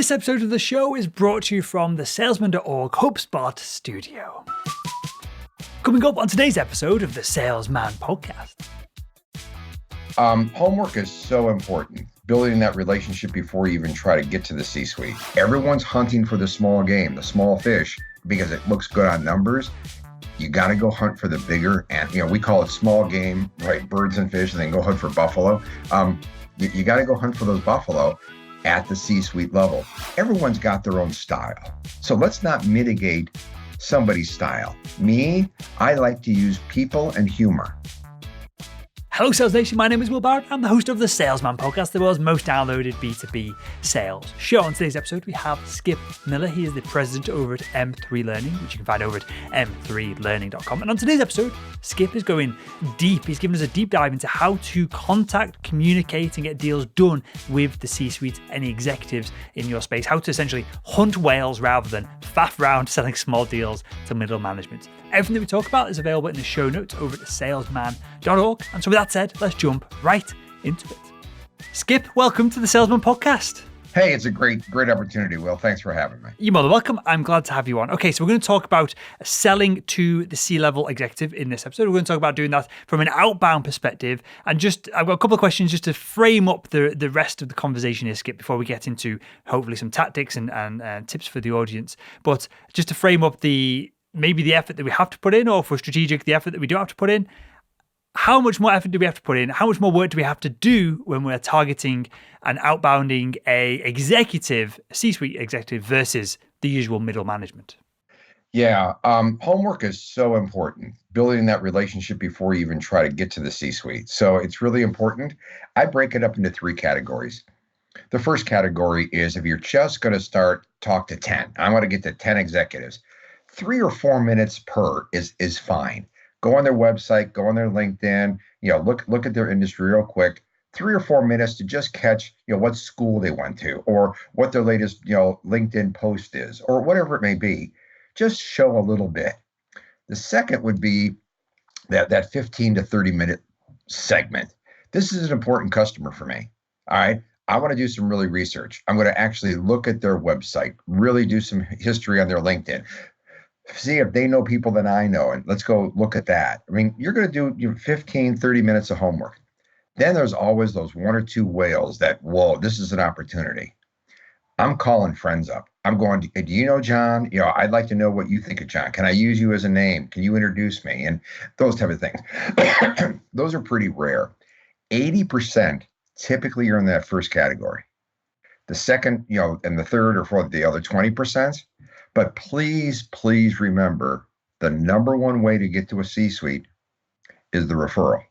This episode of the show is brought to you from the Salesman.org HubSpot studio. Coming up on today's episode of the Salesman Podcast. Homework is so important. Building that relationship before you even try to get to the C-suite. Everyone's hunting for the small game, the small fish, because it looks good on numbers. You got to go hunt for the bigger, and we call it small game, right? Birds and fish, and then go hunt for buffalo. You got to go hunt for those buffalo at the C-suite level. Everyone's got their own style. So let's not mitigate somebody's style. Me, I like to use people and humor. Hello Sales Nation, my name is Will Barrett. I'm the host of the Salesman Podcast, the world's most downloaded B2B sales show. On today's episode, we have Skip Miller. He is the president over at M3 Learning, which you can find over at m3learning.com. And on today's episode, Skip is going deep. He's giving us a deep dive into how to contact, communicate, and get deals done with the C-suite, any executives in your space, how to essentially hunt whales rather than faff around selling small deals to middle management. Everything that we talk about is available in the show notes over at salesman.org. And so with that said, let's jump right into it. Skip, welcome to the Salesman Podcast. Hey, it's a great opportunity, Will. Thanks for having me. You're more than welcome. I'm glad to have you on. Okay, so we're going to talk about selling to the C-level executive in this episode. We're going to talk about doing that from an outbound perspective. And I've got a couple of questions just to frame up the rest of the conversation here, Skip, before we get into hopefully some tactics and tips for the audience. But just to frame up maybe the effort that we have to put in, or for strategic, the effort that we don't have to put in. How much more effort do we have to put in? How much more work do we have to do when we're targeting and outbounding a C-suite executive versus the usual middle management? Yeah, homework is so important. Building that relationship before you even try to get to the C-suite. So it's really important. I break it up into 3 categories. The first category is if you're just going to talk to 10. I want to get to 10 executives. 3 or 4 minutes per is fine. Go on their website, go on their LinkedIn, look at their industry real quick. 3 or 4 minutes to just catch, what school they went to, or what their latest, LinkedIn post is, or whatever it may be. Just show a little bit. The second would be that 15 to 30 minute segment. This is an important customer for me. All right. I want to do some really research. I'm going to actually look at their website, really do some history on their LinkedIn. See if they know people that I know, and let's go look at that. I mean, you're going to do 15, 30 minutes of homework. Then there's always those 1 or 2 whales that, whoa, this is an opportunity. I'm calling friends up. I'm going, do you know John? I'd like to know what you think of John. Can I use you as a name? Can you introduce me? And those type of things. Those are pretty rare. 80% typically are in that first category. The second, and the third or fourth, the other 20%. But please remember, the number one way to get to a C-suite is the referral.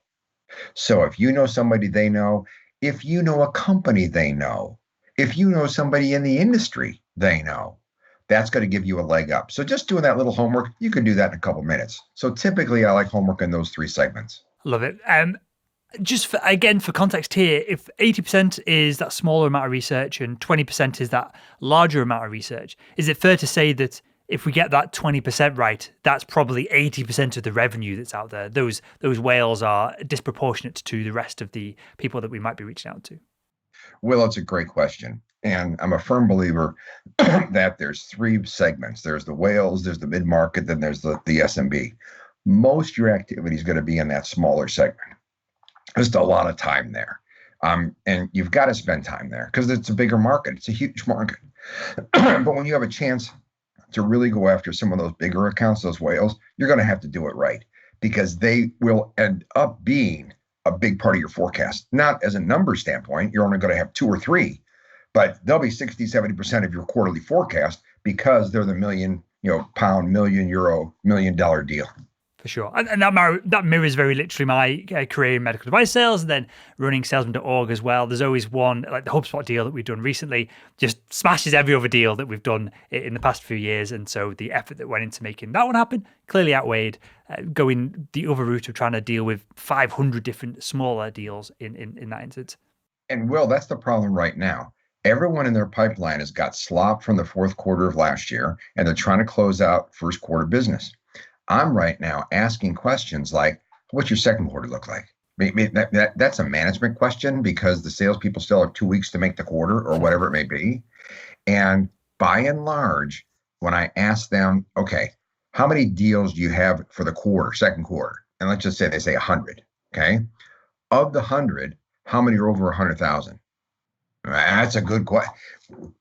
So if you know somebody they know, if you know a company they know, if you know somebody in the industry they know, that's going to give you a leg up. So just doing that little homework, you can do that in a couple minutes. So typically I like homework in those 3 segments. Love it. Just for context here, if 80% is that smaller amount of research and 20% is that larger amount of research, is it fair to say that if we get that 20% right, that's probably 80% of the revenue that's out there? Those whales are disproportionate to the rest of the people that we might be reaching out to. Well, it's a great question. And I'm a firm believer that there's 3 segments. There's the whales, there's the mid-market, then there's the SMB. Most of your activity is going to be in that smaller segment. Just a lot of time there. And you've got to spend time there because it's a bigger market. It's a huge market. But when you have a chance to really go after some of those bigger accounts, those whales, you're going to have to do it right because they will end up being a big part of your forecast. Not as a number standpoint, you're only going to have 2 or 3, but they'll be 60, 70% of your quarterly forecast because they're the million, pound, million euro, $1 million deal. For sure. And that mirrors very literally my career in medical device sales and then running salesman.org as well. There's always one, like the HubSpot deal that we've done recently, just smashes every other deal that we've done in the past few years. And so the effort that went into making that one happen clearly outweighed going the other route of trying to deal with 500 different smaller deals in that instance. And Will, that's the problem right now. Everyone in their pipeline has got slop from the fourth quarter of last year, and they're trying to close out first quarter business. I'm right now asking questions like, what's your second quarter look like? That's a management question because the salespeople still have 2 weeks to make the quarter or whatever it may be. And by and large, when I ask them, okay, how many deals do you have for the quarter, second quarter? And let's just say they say 100. Okay. Of the 100, how many are over 100,000? That's a good question.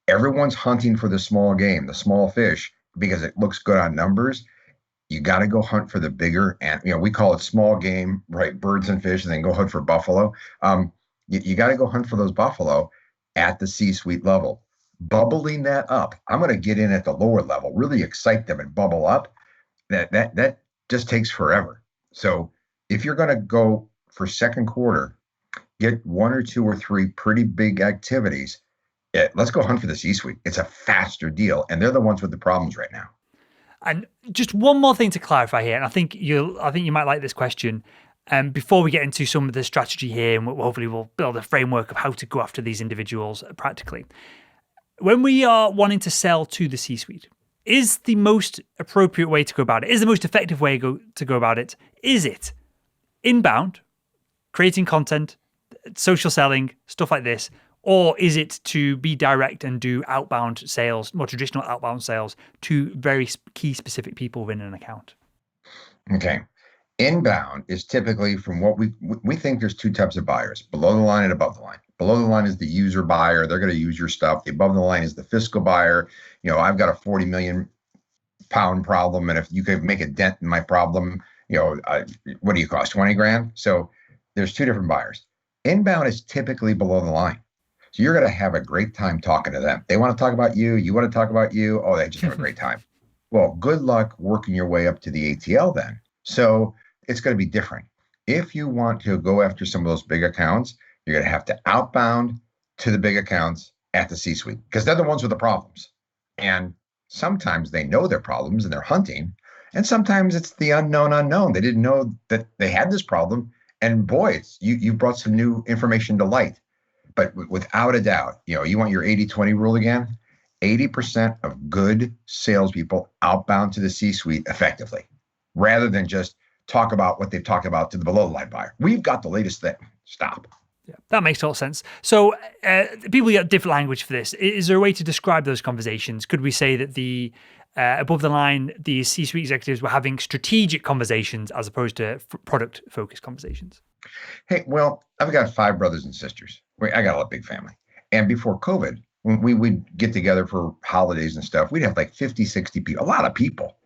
Everyone's hunting for the small game, the small fish, because it looks good on numbers. You got to go hunt for the bigger, and we call it small game, right? Birds and fish, and then go hunt for buffalo. You got to go hunt for those buffalo at the C-suite level. Bubbling that up, I'm going to get in at the lower level, really excite them and bubble up. That just takes forever. So if you're going to go for second quarter, get one or two or three pretty big activities. Let's go hunt for the C-suite. It's a faster deal, and they're the ones with the problems right now. And just one more thing to clarify here, and I think you might like this question. Before we get into some of the strategy here, and hopefully we'll build a framework of how to go after these individuals practically. When we are wanting to sell to the C-suite, is the most appropriate way to go about it? Is the most effective way to go about it? Is it inbound, creating content, social selling, stuff like this? Or is it to be direct and do outbound sales, more traditional outbound sales to very key specific people within an account? Okay. Inbound is typically from what we think there's two types of buyers, below the line and above the line. Below the line is the user buyer. They're going to use your stuff. The above the line is the fiscal buyer. I've got a 40 million pound problem. And if you could make a dent in my problem, what do you cost? 20 grand. So there's two different buyers. Inbound is typically below the line. So you're going to have a great time talking to them. They want to talk about you. You want to talk about you. Oh, they just have a great time. Well, good luck working your way up to the ATL then. So it's going to be different. If you want to go after some of those big accounts, you're going to have to outbound to the big accounts at the C-suite because they're the ones with the problems. And sometimes they know their problems and they're hunting. And sometimes it's the unknown. They didn't know that they had this problem. And boy, you brought some new information to light. But without a doubt, you want your 80-20 rule again? 80% of good salespeople outbound to the C-suite effectively, rather than just talk about what they've talked about to the below the line buyer. We've got the latest thing. Stop. Yeah, that makes total sense. So people get different language for this. Is there a way to describe those conversations? Could we say that the above the line, the C-suite executives were having strategic conversations as opposed to product-focused conversations? Hey, well, I've got 5 brothers and sisters. I got a big family. And before COVID, when we would get together for holidays and stuff, we'd have like 50, 60 people, a lot of people.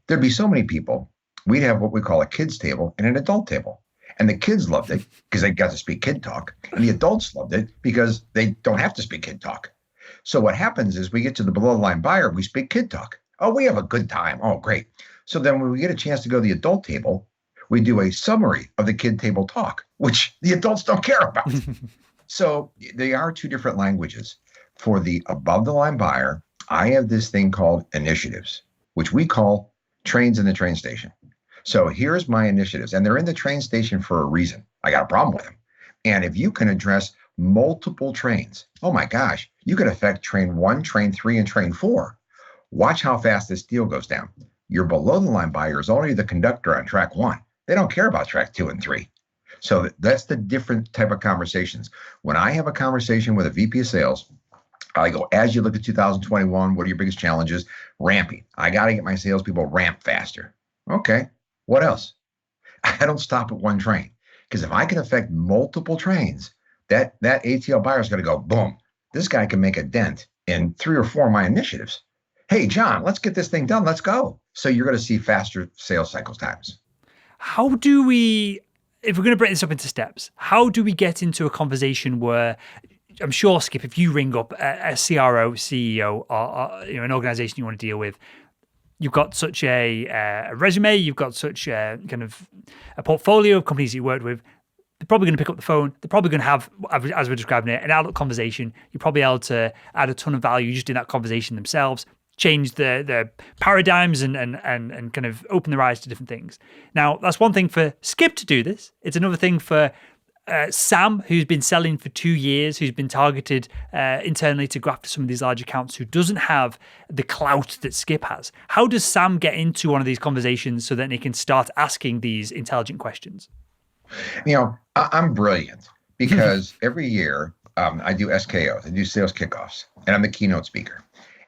There'd be so many people. We'd have what we call a kids table and an adult table. And the kids loved it because they got to speak kid talk. And the adults loved it because they don't have to speak kid talk. So what happens is we get to the below the line buyer, we speak kid talk. Oh, we have a good time. Oh, great. So then when we get a chance to go to the adult table, we do a summary of the kid table talk, which the adults don't care about. So they are two different languages. For the above the line buyer, I have this thing called initiatives, which we call trains in the train station. So here's my initiatives, and they're in the train station for a reason. I got a problem with them. And if you can address multiple trains, oh my gosh, you can affect train 1, train 3, and train 4. Watch how fast this deal goes down. Your below the line buyer is only the conductor on track 1. They don't care about track 2 and 3. So that's the different type of conversations. When I have a conversation with a VP of sales, I go, as you look at 2021, what are your biggest challenges? Ramping. I got to get my salespeople ramp faster. Okay. What else? I don't stop at one train, because if I can affect multiple trains, that ATL buyer is going to go, boom, this guy can make a dent in 3 or 4 of my initiatives. Hey, John, let's get this thing done. Let's go. So you're going to see faster sales cycle times. How do we, if we're going to break this up into steps, how do we get into a conversation where, I'm sure, Skip, if you ring up a CRO, CEO, or an organization you want to deal with, you've got such a resume, you've got such a kind of a portfolio of companies you worked with. They're probably going to pick up the phone. They're probably going to have, as we're describing it, an adult conversation. You're probably able to add a ton of value just in that conversation themselves, change the paradigms and kind of open their eyes to different things. Now, that's one thing for Skip to do this. It's another thing for Sam, who's been selling for 2 years, who's been targeted internally to go after some of these large accounts, who doesn't have the clout that Skip has. How does Sam get into one of these conversations so that he can start asking these intelligent questions? I'm brilliant because every year I do SKOs, I do sales kickoffs, and I'm the keynote speaker.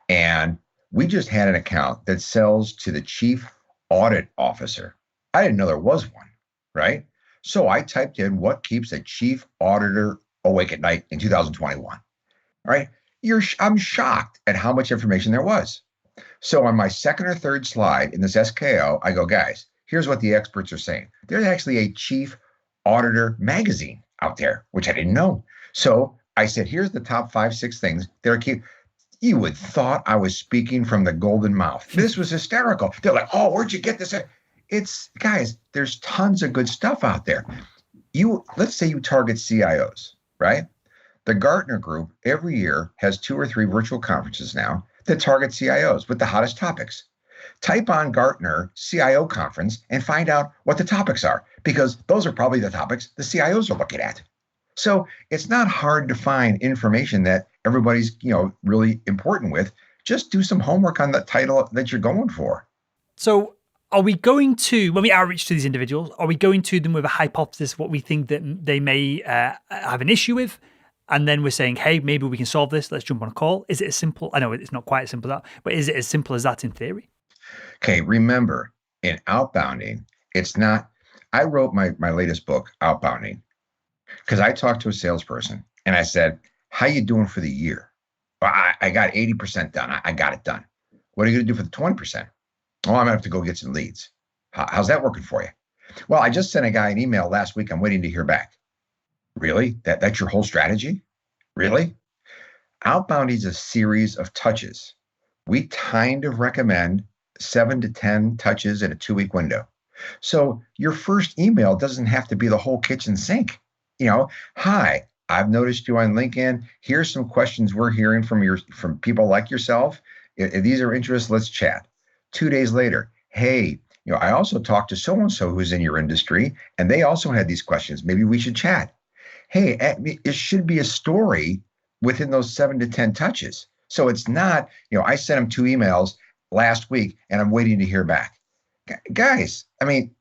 And we just had an account that sells to the chief audit officer. I didn't know there was one, right? So I typed in what keeps a chief auditor awake at night in 2021, right? I'm shocked at how much information there was. So on my second or third slide in this SKO, I go, guys, here's what the experts are saying. There's actually a chief auditor magazine out there, which I didn't know. So I said, here's the top 5, 6 things that are key. You would thought I was speaking from the golden mouth. This was hysterical. They're like, oh, where'd you get this? It's, guys, there's tons of good stuff out there. Let's say you target CIOs, right? The Gartner Group every year has 2 or 3 virtual conferences now that target CIOs with the hottest topics. Type on Gartner CIO conference and find out what the topics are, because those are probably the topics the CIOs are looking at. So it's not hard to find information that everybody's, really important with. Just do some homework on the title that you're going for. So are we going to, when we outreach to these individuals, are we going to them with a hypothesis, what we think that they may have an issue with? And then we're saying, hey, maybe we can solve this. Let's jump on a call. Is it as simple? I know it's not quite as simple as that, but is it as simple as that in theory? Okay, remember, in outbounding, it's not, I wrote my latest book, Outbounding, because I talked to a salesperson and I said, how you doing for the year? Well, I got 80% done. I got it done. What are you going to do for the 20%? Oh, I'm going to have to go get some leads. How's that working for you? Well, I just sent a guy an email last week. I'm waiting to hear back. Really? That's your whole strategy? Really? Outbounding is a series of touches. We kind of recommend 7 to 10 touches in a 2-week window. So your first email doesn't have to be the whole kitchen sink. Hi, I've noticed you on LinkedIn. Here's some questions we're hearing from people like yourself. If these are interests, let's chat. 2 days later, hey, I also talked to so-and-so who's in your industry, and they also had these questions. Maybe we should chat. Hey, it should be a story within those 7 to 10 touches. So it's not, I sent them 2 emails last week and I'm waiting to hear back. Guys, I mean,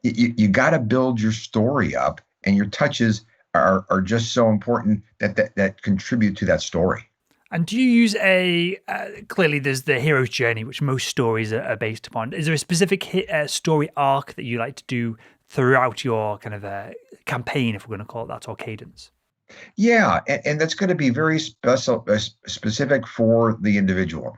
you got to build your story up, and your touches are just so important that contribute to that story. And do you use clearly there's the hero's journey, which most stories are based upon. Is there a specific story arc that you like to do throughout your kind of campaign, if we're going to call it that, or cadence? Yeah, and that's going to be very specific for the individual.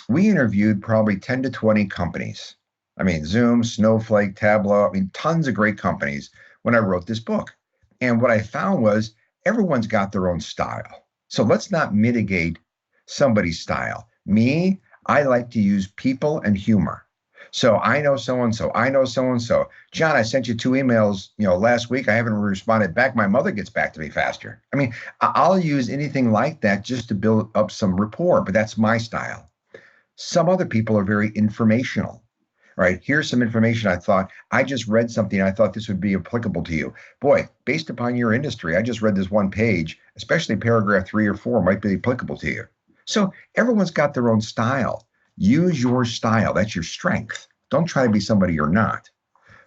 We interviewed probably 10 to 20 companies. I mean, Zoom, Snowflake, Tableau, tons of great companies when I wrote this book. And what I found was everyone's got their own style. So let's not mitigate somebody's style. Me, I like to use people and humor. So I know so-and-so, I know so-and-so. John, I sent you 2 emails, last week. I haven't responded back. My mother gets back to me faster. I'll use anything like that just to build up some rapport, but that's my style. Some other people are very informational, right? Here's some information I just read something. I thought this would be applicable to you. Boy, based upon your industry, I just read this one page, especially paragraph 3 or 4 might be applicable to you. So everyone's got their own style. Use your style. That's your strength. Don't try to be somebody you're not.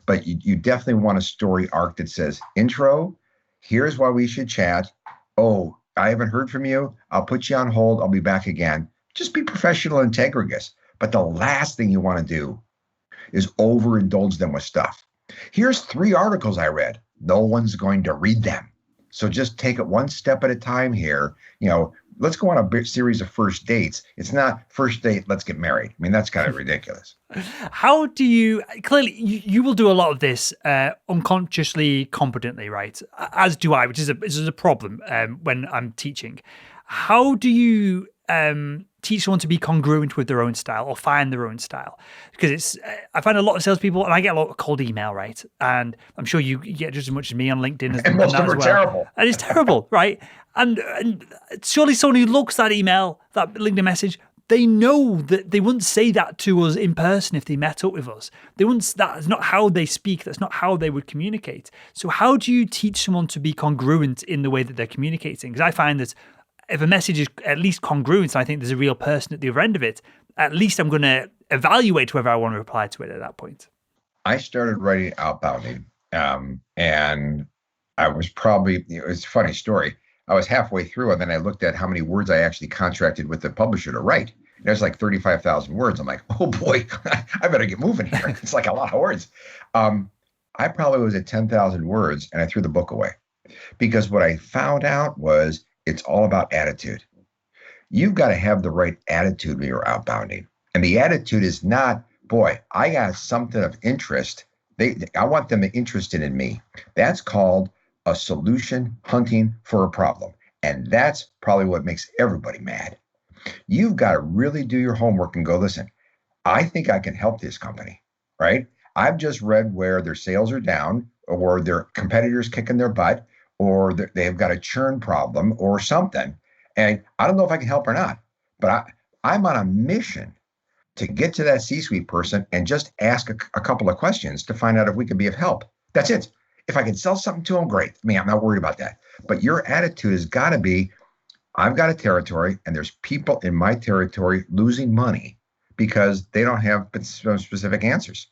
But you definitely want a story arc that says, intro, here's why we should chat. Oh, I haven't heard from you. I'll put you on hold. I'll be back again. Just be professional and integrous. But the last thing you want to do is overindulge them with stuff. Here's 3 articles I read. No one's going to read them. So just take it one step at a time here. Let's go on a series of first dates. It's not first date, let's get married. That's kind of ridiculous. How do you, clearly you will do a lot of this unconsciously, competently, right? As do I, which is a problem when I'm teaching. How do you teach someone to be congruent with their own style or find their own style? Because I find a lot of salespeople, and I get a lot of cold email, right? And I'm sure you get just as much as me on LinkedIn as and most of them are terrible. And it's terrible, right? And surely someone who looks that email, that LinkedIn message, they know that they wouldn't say that to us in person if they met up with us. That's not how they speak. That's not how they would communicate. So how do you teach someone to be congruent in the way that they're communicating? Because I find that if a message is at least congruent, and I think there's a real person at the other end of it, at least I'm going to evaluate whether I want to reply to it at that point. I started writing Outbounding, and I was probably, it's a funny story. I was halfway through, and then I looked at how many words I actually contracted with the publisher to write. And there's like 35,000 words. I'm like, oh boy, I better get moving here. It's like a lot of words. I probably was at 10,000 words, and I threw the book away because what I found out was it's all about attitude. You've got to have the right attitude when you're outbounding. And the attitude is not, boy, I got something of interest. I want them interested in me. That's called a solution hunting for a problem. And that's probably what makes everybody mad. You've got to really do your homework and go, listen, I think I can help this company, right? I've just read where their sales are down or their competitors kicking their butt or they've got a churn problem or something. And I don't know if I can help or not, but I'm on a mission to get to that C-suite person and just ask a couple of questions to find out if we can be of help. That's it. If I can sell something to them, great. I mean, I'm not worried about that. But your attitude has got to be, I've got a territory and there's people in my territory losing money because they don't have specific answers.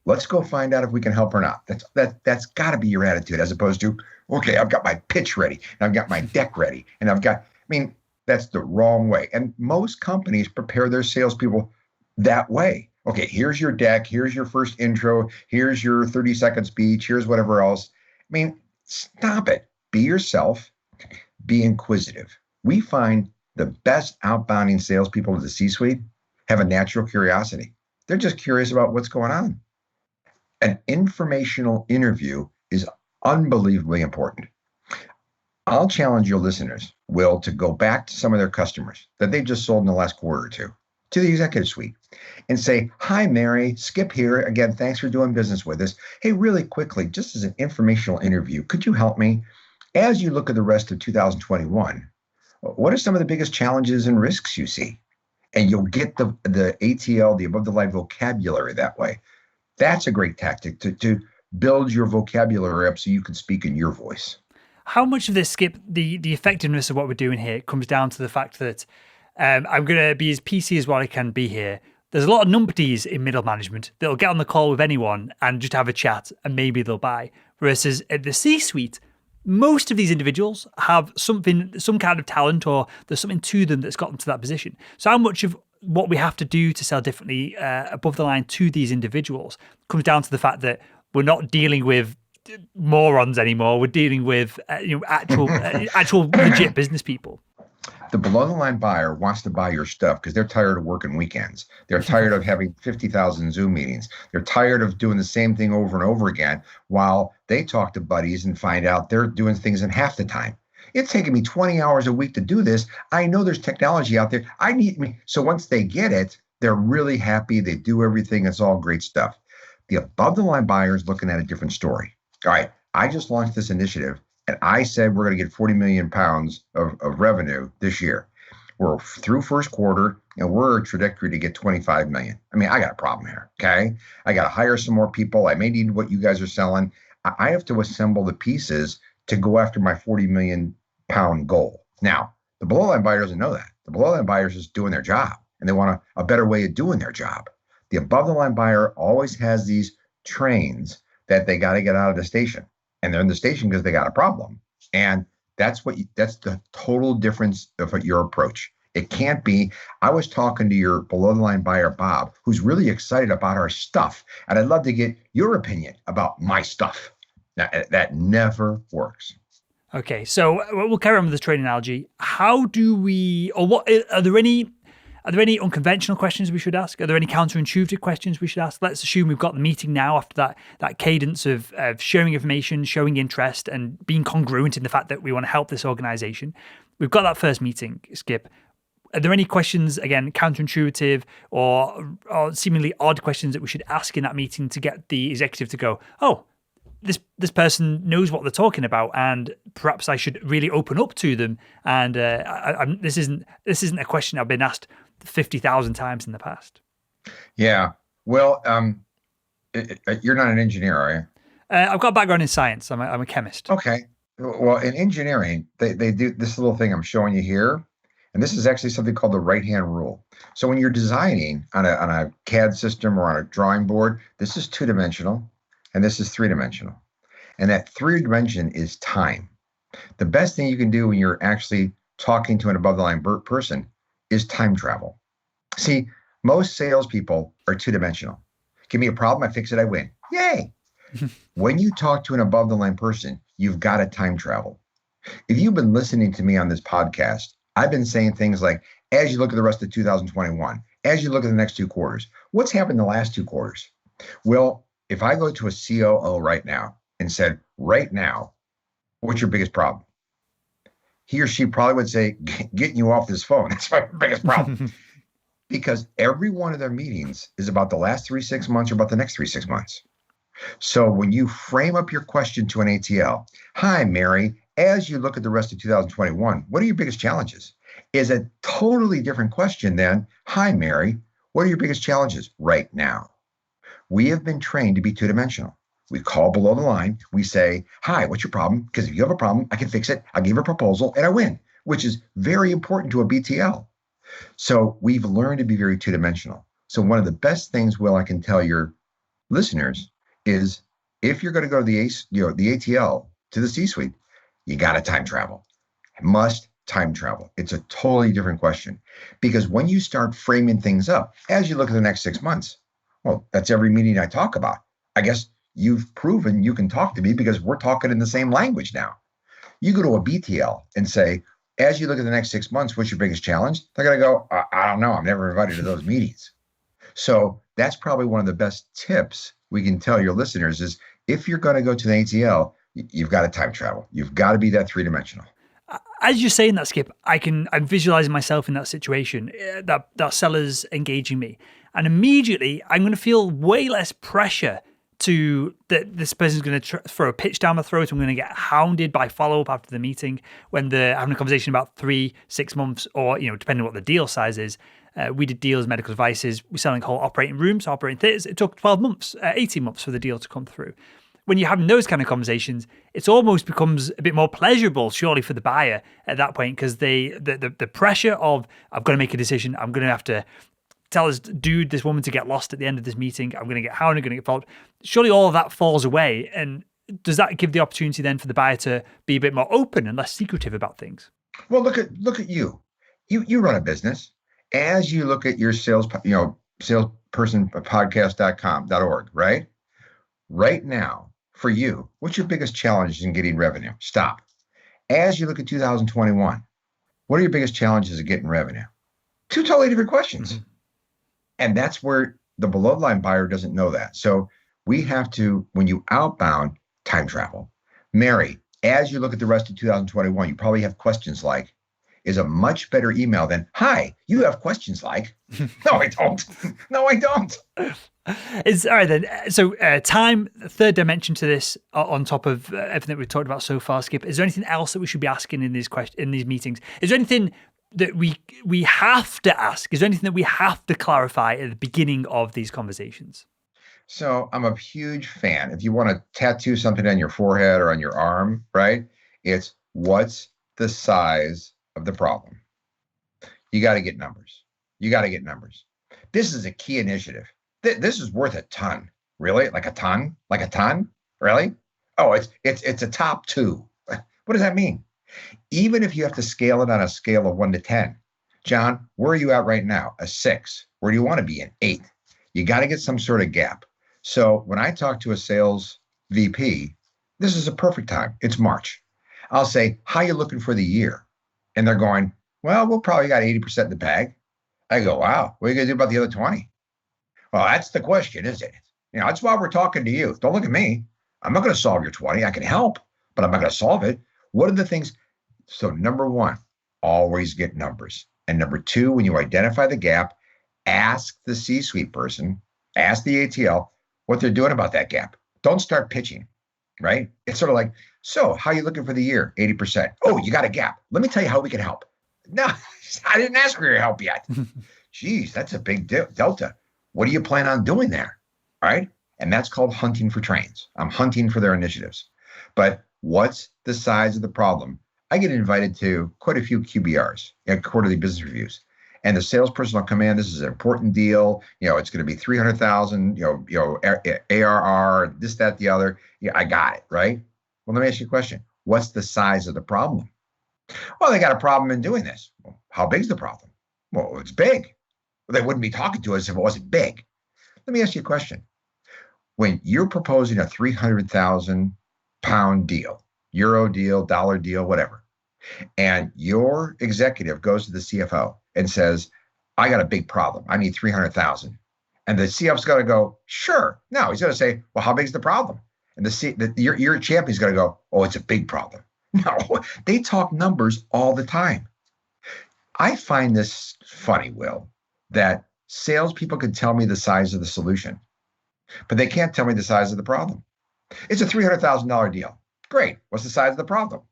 Let's go find out if we can help or not. That's got to be your attitude as opposed to, okay, I've got my pitch ready and I've got my deck ready and that's the wrong way. And most companies prepare their salespeople that way. Okay, here's your deck. Here's your first intro. Here's your 30-second speech. Here's whatever else. Stop it. Be yourself. Be inquisitive. We find the best outbounding salespeople to the C-suite have a natural curiosity. They're just curious about what's going on. An informational interview is unbelievably important. I'll challenge your listeners, Will, to go back to some of their customers that they've just sold in the last quarter or two to the executive suite and say, hi, Mary, Skip here. Again, thanks for doing business with us. Hey, really quickly, just as an informational interview, could you help me? As you look at the rest of 2021, what are some of the biggest challenges and risks you see? And you'll get the ATL, the above the line vocabulary that way. That's a great tactic to build your vocabulary up so you can speak in your voice. How much of this, Skip, the effectiveness of what we're doing here comes down to the fact that I'm going to be as PC as what I can be here. There's a lot of numpties in middle management that'll get on the call with anyone and just have a chat and maybe they'll buy. Versus at the C-suite, most of these individuals have some kind of talent or there's something to them that's got them to that position. So how much of what we have to do to sell differently above the line to these individuals comes down to the fact that we're not dealing with morons anymore. We're dealing with actual legit business people. The below the line buyer wants to buy your stuff because they're tired of working weekends. They're tired of having 50,000 Zoom meetings. They're tired of doing the same thing over and over again while they talk to buddies and find out they're doing things in half the time. It's taking me 20 hours a week to do this. I know there's technology out there. So once they get it, they're really happy. They do everything. It's all great stuff. The above the line buyer is looking at a different story. All right, I just launched this initiative and I said we're going to get 40 million pounds of revenue this year. We're through first quarter and we're a trajectory to get 25 million. I got a problem here, okay? I got to hire some more people. I may need what you guys are selling. I have to assemble the pieces to go after my 40 million pound goal. Now, the below line buyer doesn't know that. The below line buyer is just doing their job and they want a better way of doing their job. The above the line buyer always has these trains that they got to get out of the station. And they're in the station because they got a problem. And that's the total difference of your approach. It can't be, I was talking to your below the line buyer, Bob, who's really excited about our stuff. And I'd love to get your opinion about my stuff. That never works. Okay, so we'll carry on with this trade analogy. How do we, or what, are there any unconventional questions we should ask? Are there any counterintuitive questions we should ask? Let's assume we've got the meeting now after that cadence of sharing information, showing interest, and being congruent in the fact that we want to help this organization. We've got that first meeting, Skip. Are there any questions, again, counterintuitive or seemingly odd questions that we should ask in that meeting to get the executive to go, oh, this person knows what they're talking about, and perhaps I should really open up to them. And this isn't a question I've been asked 50,000 times in the past. Yeah. Well, you're not an engineer, are you? I've got a background in science. I'm a chemist. Okay. Well, in engineering, they do this little thing I'm showing you here. And this is actually something called the right-hand rule. So when you're designing on a CAD system or on a drawing board, this is 2-dimensional and this is 3-dimensional. And that 3 dimension is time. The best thing you can do when you're actually talking to an above the line person is time travel. See, most salespeople are two-dimensional. Give me a problem, I fix it, I win. Yay! When you talk to an above the line person, you've got to time travel. If you've been listening to me on this podcast, I've been saying things like, as you look at the rest of 2021, as you look at the next 2 quarters, what's happened in the last 2 quarters? Well, if I go to a COO right now and said, right now, what's your biggest problem? He or she probably would say, getting you off this phone. That's my biggest problem. Because every one of their meetings is about the last 3-6 months or about the next 3-6 months. So when you frame up your question to an ATL, hi, Mary, as you look at the rest of 2021, what are your biggest challenges? Is a totally different question than, hi, Mary, what are your biggest challenges right now? We have been trained to be two-dimensional. We call below the line. We say, hi, what's your problem? Because if you have a problem, I can fix it. I'll give you a proposal and I win, which is very important to a BTL. So we've learned to be very two-dimensional. So one of the best things, Will, I can tell your listeners is if you're going to go to the ATL to the C-suite, you got to time travel. Must time travel. It's a totally different question because when you start framing things up, as you look at the next 6 months, well, that's every meeting I talk about. I guess you've proven you can talk to me because we're talking in the same language now. You go to a BTL and say, as you look at the next 6 months, what's your biggest challenge? They're going to go, I don't know. I'm never invited to those meetings. So that's probably one of the best tips we can tell your listeners is if you're going to go to the ATL, you've got to time travel. You've got to be that three-dimensional. As you're saying that, Skip, I'm visualizing myself in that situation, that seller's engaging me. And immediately I'm going to feel way less pressure to that this person's going to throw a pitch down my throat. I'm going to get hounded by follow-up after the meeting when they're having a conversation about 3-6 months or, depending on what the deal size is. We did deals, medical devices, we're selling whole operating rooms, operating theatres. It took 12 months, 18 months for the deal to come through. When you're having those kind of conversations, it almost becomes a bit more pleasurable, surely, for the buyer at that point, because the pressure of, I've got to make a decision, I'm going to have to tell this woman to get lost at the end of this meeting, I'm going to get hounded, I'm going to get followed. Surely all of that falls away. And does that give the opportunity then for the buyer to be a bit more open and less secretive about things? Well, look at you. You run a business. As you look at your salespersonpodcast.com.org, right? Right now, for you, what's your biggest challenge in getting revenue? Stop. As you look at 2021, what are your biggest challenges of getting revenue? 2 totally different questions. Mm-hmm. And that's where the below the line buyer doesn't know that. So we have to, when you outbound, time travel. Mary, as you look at the rest of 2021, you probably have questions like, is a much better email than, hi, you have questions like, no, I don't. No, I don't. All right then. So time, third dimension to this on top of everything that we've talked about so far, Skip. Is there anything else that we should be asking in these meetings? Is there anything that we have to ask? Is there anything that we have to clarify at the beginning of these conversations? So I'm a huge fan. If you want to tattoo something on your forehead or on your arm, right? It's what's the size of the problem? You got to get numbers. This is a key initiative. This is worth a ton. Really? Like a ton? Really? Oh, it's a top 2. What does that mean? Even if you have to scale it on a scale of 1 to 10, John, where are you at right now? A 6. Where do you want to be? An 8. You got to get some sort of gap. So when I talk to a sales VP, this is a perfect time. It's March. I'll say, how you looking for the year? And they're going, well, we'll probably got 80% in the bag. I go, wow, what are you going to do about the other 20? Well, that's the question, isn't it? That's why we're talking to you. Don't look at me. I'm not going to solve your 20. I can help, but I'm not going to solve it. What are the things? So number 1, always get numbers. And number 2, when you identify the gap, ask the C-suite person, ask the ATL what they're doing about that gap. Don't start pitching, right? It's sort of like, so how are you looking for the year? 80%. Oh, you got a gap. Let me tell you how we can help. No, I didn't ask for your help yet. Geez, that's a big delta. What do you plan on doing there? All right. And that's called hunting for trains. I'm hunting for their initiatives. But what's the size of the problem? I get invited to quite a few QBRs, quarterly business reviews. And the salesperson will come in. This is an important deal. It's going to be 300,000, ARR, this, that, the other. Yeah, I got it. Right. Well, let me ask you a question. what's the size of the problem? Well, they got a problem in doing this. Well, how big's the problem? Well, it's big. Well, they wouldn't be talking to us if it wasn't big. Let me ask you a question. When you're proposing a 300,000 pound deal, euro deal, dollar deal, whatever, and your executive goes to the CFO and says, I got a big problem. I need 300,000. And the CFO's got to go, sure. No, he's going to say, well, how big's the problem? And your champion's going to go, oh, it's a big problem. No, they talk numbers all the time. I find this funny, Will, that salespeople can tell me the size of the solution, but they can't tell me the size of the problem. It's a $300,000 deal. Great. What's the size of the problem?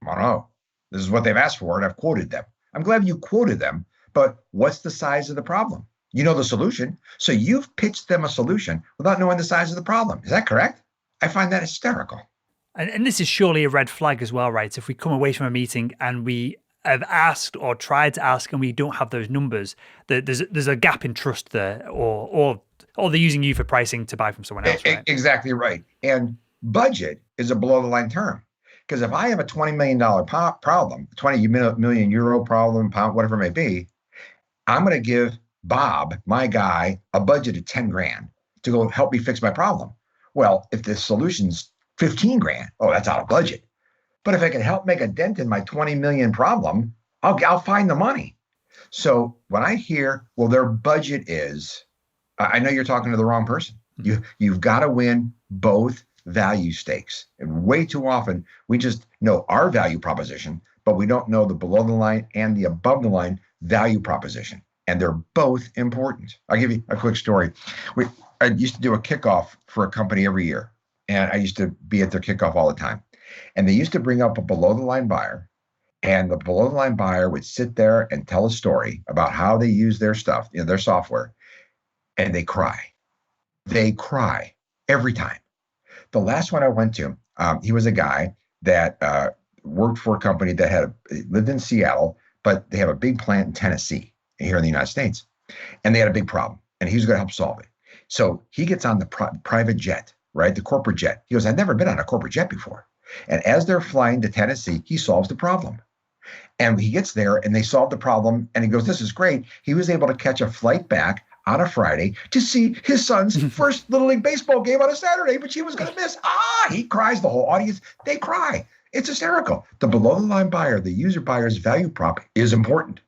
I don't know. This is what they've asked for, and I've quoted them. I'm glad you quoted them, but what's the size of the problem? You know the solution. So you've pitched them a solution without knowing the size of the problem. Is that correct? I find that hysterical. And this is surely a red flag as well, right? If we come away from a meeting and we have asked or tried to ask and we don't have those numbers, there's a gap in trust there, or they're using you for pricing to buy from someone else, right? Exactly right. And budget is a below the line term. Because if I have a $20 million problem, 20 million euro problem, pound, whatever it may be, I'm going to give Bob, my guy, a budget of 10 grand to go help me fix my problem. Well, if the solution's 15 grand, oh, that's out of budget. But if I can help make a dent in my 20 million problem, I'll find the money. So when I hear, well, their budget is, I know you're talking to the wrong person. You've got to win both value stakes. And way too often, we just know our value proposition, but we don't know the below the line and the above the line value proposition. And they're both important. I'll give you a quick story. I used to do a kickoff for a company every year. And I used to be at their kickoff all the time. And they used to bring up a below the line buyer. And the below the line buyer would sit there and tell a story about how they use their stuff, their software. And they cry. They cry every time. The last one I went to, he was a guy that worked for a company that lived in Seattle, but they have a big plant in Tennessee, here in the United States. And they had a big problem. And he was going to help solve it. So he gets on the private jet, right? The corporate jet. He goes, I've never been on a corporate jet before. And as they're flying to Tennessee, he solves the problem. And he gets there and they solve the problem. And he goes, this is great. He was able to catch a flight back on a Friday to see his son's first Little League baseball game on a Saturday, which he was going to miss. He cries. The whole audience, they cry. It's hysterical. The below the line buyer, the user buyer's value prop is important,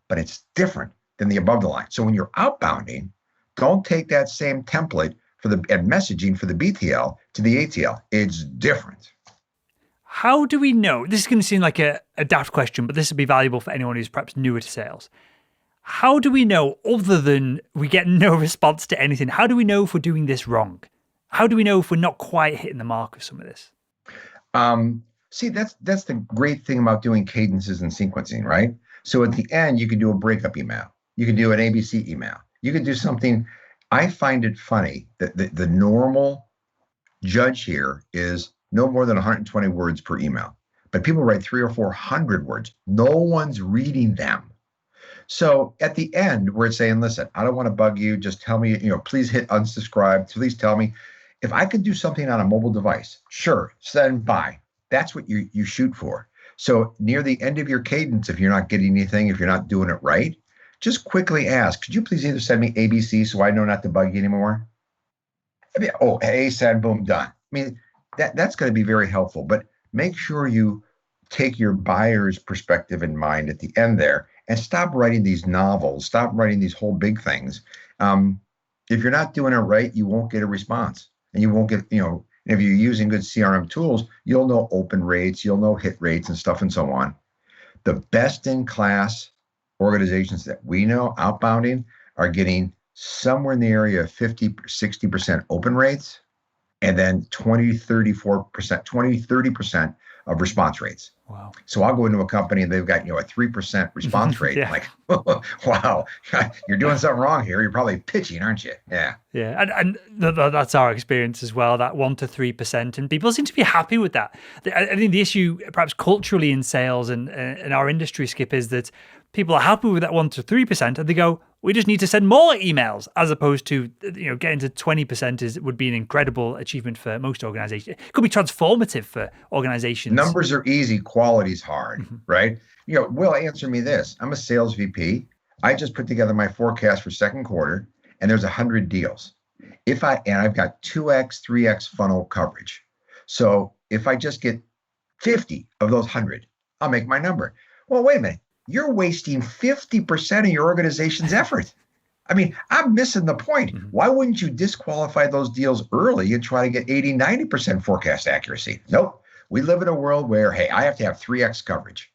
but it's different than the above the line. So when you're outbounding, don't take that same template and messaging for the BTL to the ATL. It's different. How do we know? This is going to seem like a daft question, but this would be valuable for anyone who's perhaps newer to sales. How do we know, other than we get no response to anything, how do we know if we're doing this wrong? How do we know if we're not quite hitting the mark of some of this? See, that's the great thing about doing cadences and sequencing, right? So at the end, you can do a breakup email. You can do an ABC email. You can do something. I find it funny that the normal judge here is no more than 120 words per email. But people write 300 or 400 words. No one's reading them. So at the end, we're saying, listen, I don't want to bug you. Just tell me, please hit unsubscribe. Please tell me if I could do something on a mobile device. Sure, send by. That's what you shoot for. So near the end of your cadence, if you're not getting anything, if you're not doing it right, just quickly ask, could you please either send me ABC so I know not to bug you anymore? Oh, hey, send, boom, done. I mean, that's going to be very helpful, but make sure you take your buyer's perspective in mind at the end there and stop writing these novels, stop writing these whole big things. If you're not doing it right, you won't get a response, and you won't get, if you're using good CRM tools, you'll know open rates, you'll know hit rates and stuff and so on. The best in class organizations that we know outbounding are getting somewhere in the area of 50-60% open rates, and then 20-30% of response rates. Wow. So I'll go into a company and they've got a 3% response rate. Yeah. Like, wow, you're doing something wrong here. You're probably pitching, aren't you? Yeah. Yeah, and that's our experience as well, that 1 to 3%. And people seem to be happy with that. I think the issue, perhaps culturally in sales and our industry, Skip, is that people are happy with that 1 to 3%, and they go, we just need to send more emails, as opposed to, getting to 20% would be an incredible achievement for most organizations. It could be transformative for organizations. Numbers are easy, quality's hard, right? Will, answer me this. I'm a sales VP. I just put together my forecast for second quarter, and there's 100 deals. I've got 2x, 3x funnel coverage. So if I just get 50 of those 100, I'll make my number. Well, wait a minute. You're wasting 50% of your organization's effort. I mean, I'm missing the point. Why wouldn't you disqualify those deals early and try to get 80, 90% forecast accuracy? Nope. We live in a world where, hey, I have to have 3x coverage.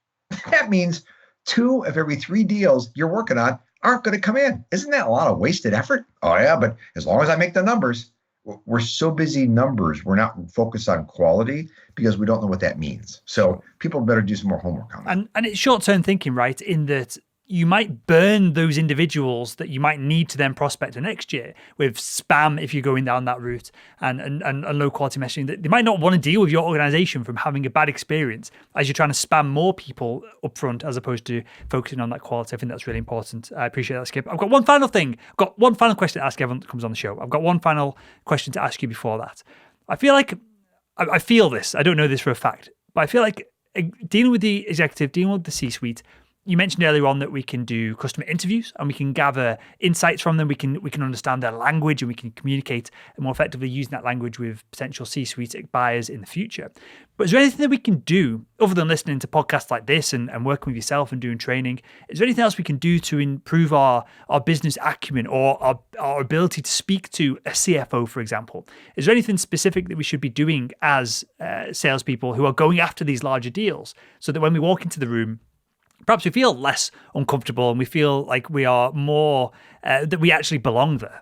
That means 2 of every 3 deals you're working on aren't going to come in. Isn't that a lot of wasted effort? Oh, yeah, but as long as I make the numbers, we're so busy numbers, we're not focused on quality because we don't know what that means. So people better do some more homework on that. And it's short-term thinking, right? In that you might burn those individuals that you might need to then prospect the next year with spam if you're going down that route and low quality messaging. That they might not want to deal with your organization from having a bad experience as you're trying to spam more people up front as opposed to focusing on that quality. I think that's really important. I appreciate that, Skip. I've got one final thing. I've got one final question to ask everyone that comes on the show. I've got one final question to ask you before that. I feel this. I don't know this for a fact, but I feel like dealing with the executive, dealing with the C-suite, you mentioned earlier on that we can do customer interviews and we can gather insights from them. We can understand their language and we can communicate more effectively using that language with potential C-suite buyers in the future. But is there anything that we can do other than listening to podcasts like this and working with yourself and doing training? Is there anything else we can do to improve our business acumen or our ability to speak to a CFO, for example? Is there anything specific that we should be doing as salespeople who are going after these larger deals so that when we walk into the room, perhaps we feel less uncomfortable and we feel like we are more, that we actually belong there?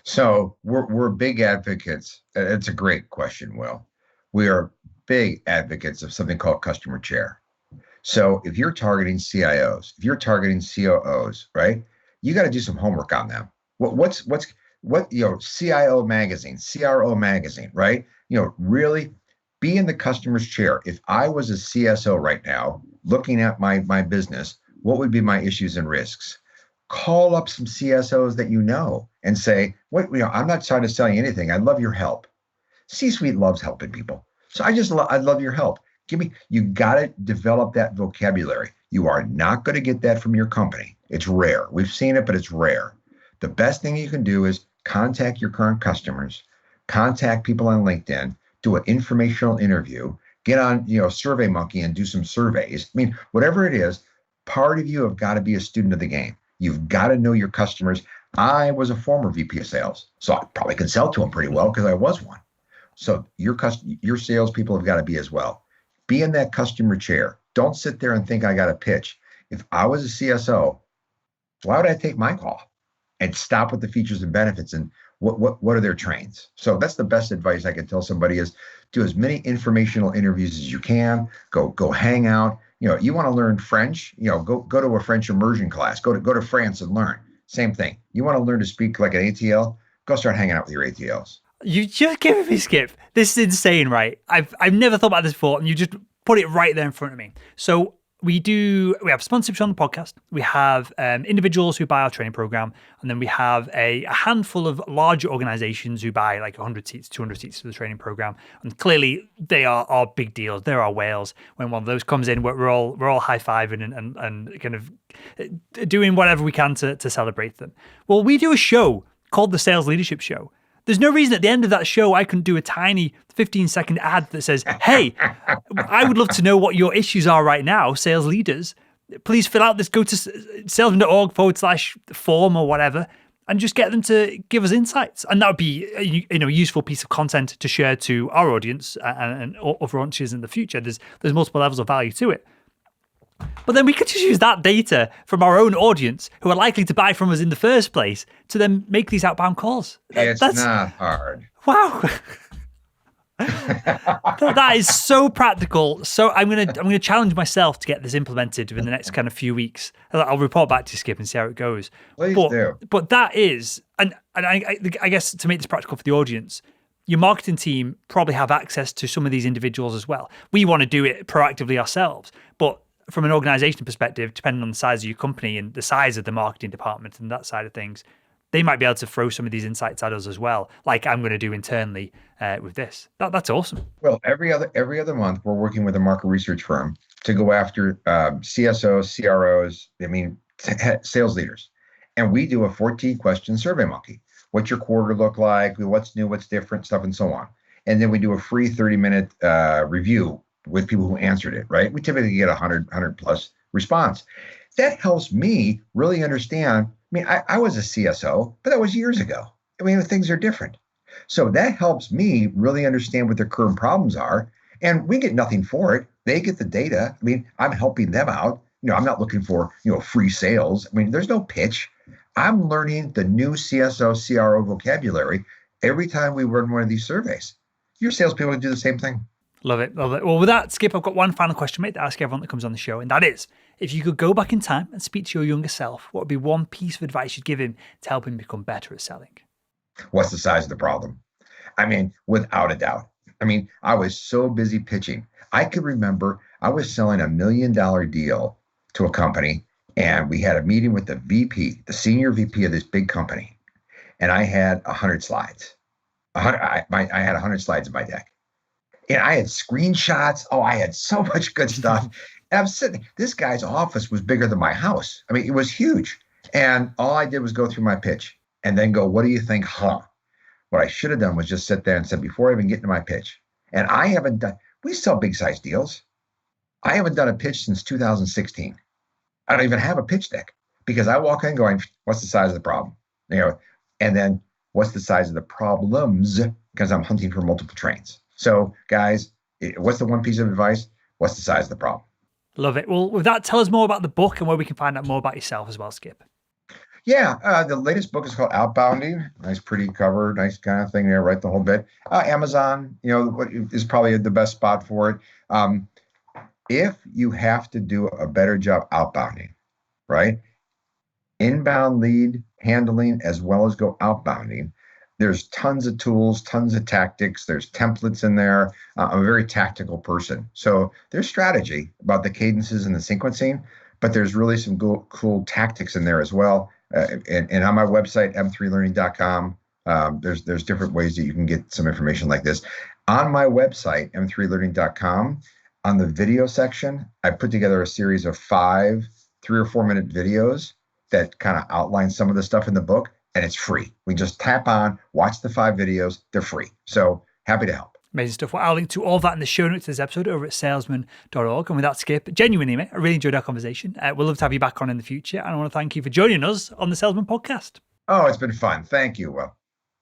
So we're big advocates. It's a great question, Will. We are big advocates of something called customer chair. So if you're targeting CIOs, if you're targeting COOs, right, you got to do some homework on them. What CIO magazine, CRO magazine, right? Really be in the customer's chair. If I was a CSO right now, looking at my business, what would be my issues and risks? Call up some CSOs that you know and say, I'm not trying to sell you anything. I love your help. C-suite loves helping people. So I love your help. You got to develop that vocabulary. You are not going to get that from your company. It's rare. We've seen it, but it's rare. The best thing you can do is contact your current customers, contact people on LinkedIn, do an informational interview, get on, SurveyMonkey and do some surveys. I mean, whatever it is, part of you have got to be a student of the game. You've got to know your customers. I was a former VP of sales, so I probably can sell to them pretty well because I was one. So your salespeople have got to be as well. Be in that customer chair. Don't sit there and think I got to pitch. If I was a CSO, why would I take my call and stop with the features and benefits and what are their trains? So that's the best advice I can tell somebody is do as many informational interviews as you can. Go hang out. You want to learn French, go to a French immersion class. Go to France and learn. Same thing. You want to learn to speak like an ATL? Go start hanging out with your ATLs. You just gave me, Skip. This is insane, right? I've never thought about this before, and you just put it right there in front of me. So we have sponsorships on the podcast. We have individuals who buy our training program, and then we have a handful of larger organizations who buy like 100 seats, 200 seats for the training program. And clearly, they are big deals. They're our whales. When one of those comes in, we're all high-fiving and kind of doing whatever we can to celebrate them. Well, we do a show called the Sales Leadership Show. There's no reason at the end of that show I couldn't do a tiny 15-second ad that says, hey, I would love to know what your issues are right now, sales leaders. Please fill out this, go to salesman.org/form or whatever, and just get them to give us insights. And that would be a useful piece of content to share to our audience and other audiences in the future. There's multiple levels of value to it. But then we could just use that data from our own audience who are likely to buy from us in the first place to then make these outbound calls. That's not hard. Wow. That is so practical. So I'm gonna challenge myself to get this implemented within the next kind of few weeks. I'll report back to Skip and see how it goes. Please do. But that is, and I guess to make this practical for the audience, your marketing team probably have access to some of these individuals as well. We want to do it proactively ourselves, but from an organization perspective, depending on the size of your company and the size of the marketing department and that side of things, they might be able to throw some of these insights at us as well, like I'm going to do internally with this. That's awesome. Well, every other month, we're working with a market research firm to go after CSOs, CROs, sales leaders. And we do a 14-question survey monkey. What's your quarter look like? What's new? What's different? Stuff and so on. And then we do a free 30-minute review with people who answered it, right? We typically get 100 plus response. That helps me really understand. I was a CSO, but that was years ago. Things are different. So that helps me really understand what their current problems are. And we get nothing for it. They get the data. I'm helping them out. I'm not looking for, free sales. There's no pitch. I'm learning the new CSO, CRO vocabulary every time we run one of these surveys. Your salespeople can do the same thing. Love it. Well, with that, Skip, I've got one final question, mate, to ask everyone that comes on the show. And that is, if you could go back in time and speak to your younger self, what would be one piece of advice you'd give him to help him become better at selling? What's the size of the problem? Without a doubt. I was so busy pitching. I could remember I was selling $1 million deal to a company, and we had a meeting with the VP, the senior VP of this big company. And I had 100 slides. I had 100 slides in my deck. And I had screenshots. Oh, I had so much good stuff. And I'm sitting, this guy's office was bigger than my house. It was huge. And all I did was go through my pitch and then go, what do you think? What I should have done was just sit there and said, before I even get into my pitch, and we sell big size deals. I haven't done a pitch since 2016. I don't even have a pitch deck because I walk in going, what's the size of the problem? And then what's the size of the problems? Because I'm hunting for multiple trains. So guys, what's the one piece of advice? What's the size of the problem? Love it. Well, with that, tell us more about the book and where we can find out more about yourself as well, Skip. Yeah, the latest book is called Outbounding. Nice, pretty cover, nice kind of thing there, right? The whole bit. Amazon, is probably the best spot for it. If you have to do a better job outbounding, right? Inbound lead handling as well as go outbounding. There's tons of tools, tons of tactics. There's templates in there. I'm a very tactical person. So there's strategy about the cadences and the sequencing, but there's really some cool tactics in there as well. And on my website, m3learning.com, there's different ways that you can get some information like this. On my website, m3learning.com, on the video section, I put together a series of 5 3 or 4 minute videos that kind of outline some of the stuff in the book, and it's free. We just tap on, watch the 5 videos. They're free. So happy to help. Amazing stuff. Well, I'll link to all that in the show notes of this episode over at salesman.org. And with that, Skip, genuinely, mate, I really enjoyed our conversation. We'll love to have you back on in the future. And I want to thank you for joining us on the Salesman Podcast. Oh, it's been fun. Thank you, Will.